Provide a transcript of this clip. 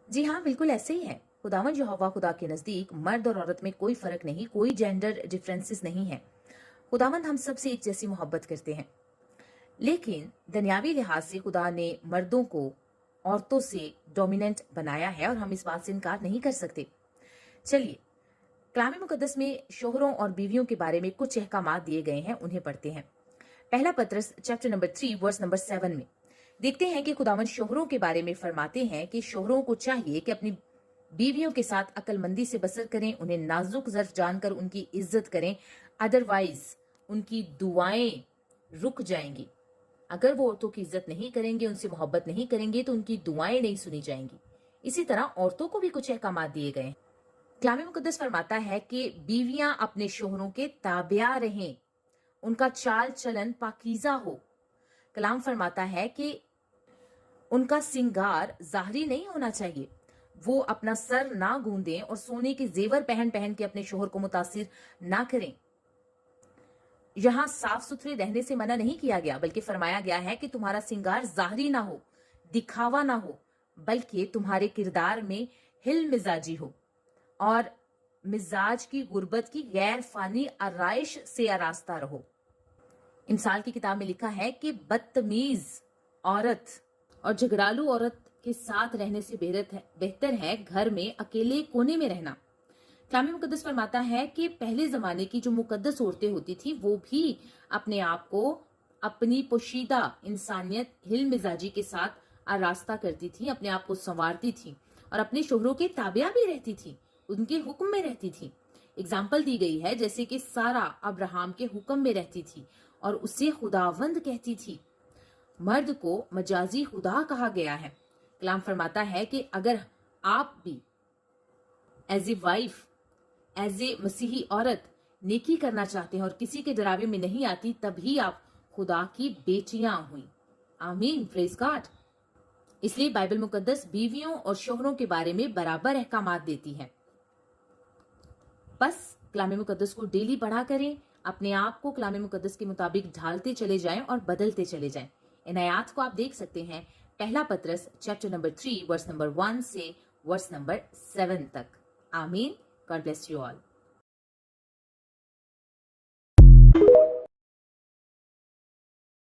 जी हाँ, बिल्कुल ऐसे ही है। खुदावंद यहोवा खुदा के नजदीक मर्द और औरत में कोई फर्क नहीं, कोई जेंडर डिफरेंसेस नहीं है। खुदावंद हम सब से एक जैसी मोहब्बत करते हैं। लेकिन दुनियावी लिहाज से खुदा ने मर्दों को औरतों से डोमिनेंट बनाया है और हम इस बात से इनकार नहीं कर सकते। चलिए, कलाम मुकद्दस में शोहरों और बीवियों के बारे में कुछ अहकामात दिए गए हैं, उन्हें पढ़ते हैं। पहला पत्रस चैप्टर नंबर 3 वर्स नंबर 7 में देखते हैं कि खुदावंद शोहरों के बारे में फरमाते हैं कि शोहरों को चाहिए कि अपनी बीवियों के साथ अक्लमंदी से बसर करें, उन्हें नाजुक ज़र्फ जानकर उनकी इज्जत करें, अदरवाइज उनकी दुआएं रुक जाएंगी। अगर वो औरतों की इज्जत नहीं करेंगे, उनसे मोहब्बत नहीं करेंगे, तो उनकी दुआएं नहीं सुनी जाएंगी। इसी तरह औरतों को भी कुछ अहकाम दिए गए हैं। कलाम मुकद्दस फरमाता है कि बीवियां अपने शोहरों के ताबिया रहें, उनका चाल चलन पाकीज़ा हो। कलाम फरमाता है कि उनका सिंगार ज़ाहरी नहीं होना चाहिए, वो अपना सर ना गूंदें और सोने के जेवर पहन पहन के अपने शोहर को मुतासिर ना करें। यहाँ साफ सुथरे रहने से मना नहीं किया गया, बल्कि फरमाया गया है कि तुम्हारा सिंगार ज़ाहरी ना हो, दिखावा ना हो, बल्कि तुम्हारे किरदार में हिल मिजाजी हो और मिजाज की गुर्बत की गैर फानी आराइश से आरास्ता रहो। इमसाल की किताब में लिखा है कि बदतमीज औरत और झगड़ालू औरत के साथ रहने से बेहतर है घर में अकेले कोने में रहना। कलाम मुकद्दस फरमाता है कि पहले जमाने की जो मुकद्दस औरतें होती थी वो भी अपने आप को अपनी पोशीदा इंसानियत हिल मिजाजी के साथ आरास्ता करती थी, अपने आप को संवारती थी और अपने शोहरों के ताबिया भी रहती थी, उनके हुक्म में रहती थी। एग्जाम्पल दी गई है जैसे कि सारा अब्राहम के हुक्म में रहती थी और उसे खुदावंद कहती थी। मर्द को मजाजी खुदा कहा गया है। कलाम फरमाता है कि अगर आप भी as a wife, as a मसीही औरत नेकी करना चाहते हैं और किसी के डरावे में नहीं आती, तभी आप खुदा की बेटियां हुई। आमीन, प्रेज गॉड। इसलिए बाइबल मुकद्दस बीवियों और शोहरों के बारे में बराबर अहकामात देती है। बस कलाम मुकद्दस को डेली पढ़ा करें, अपने आप को कलाम मुकद्दस के मुताबिक ढालते चले जाएं और बदलते चले जाएं। इन आयात को आप देख सकते हैं पहला पत्रस चैप्टर नंबर 3 वर्स नंबर 1 से वर्स नंबर 7 तक। आमीन। God bless you all.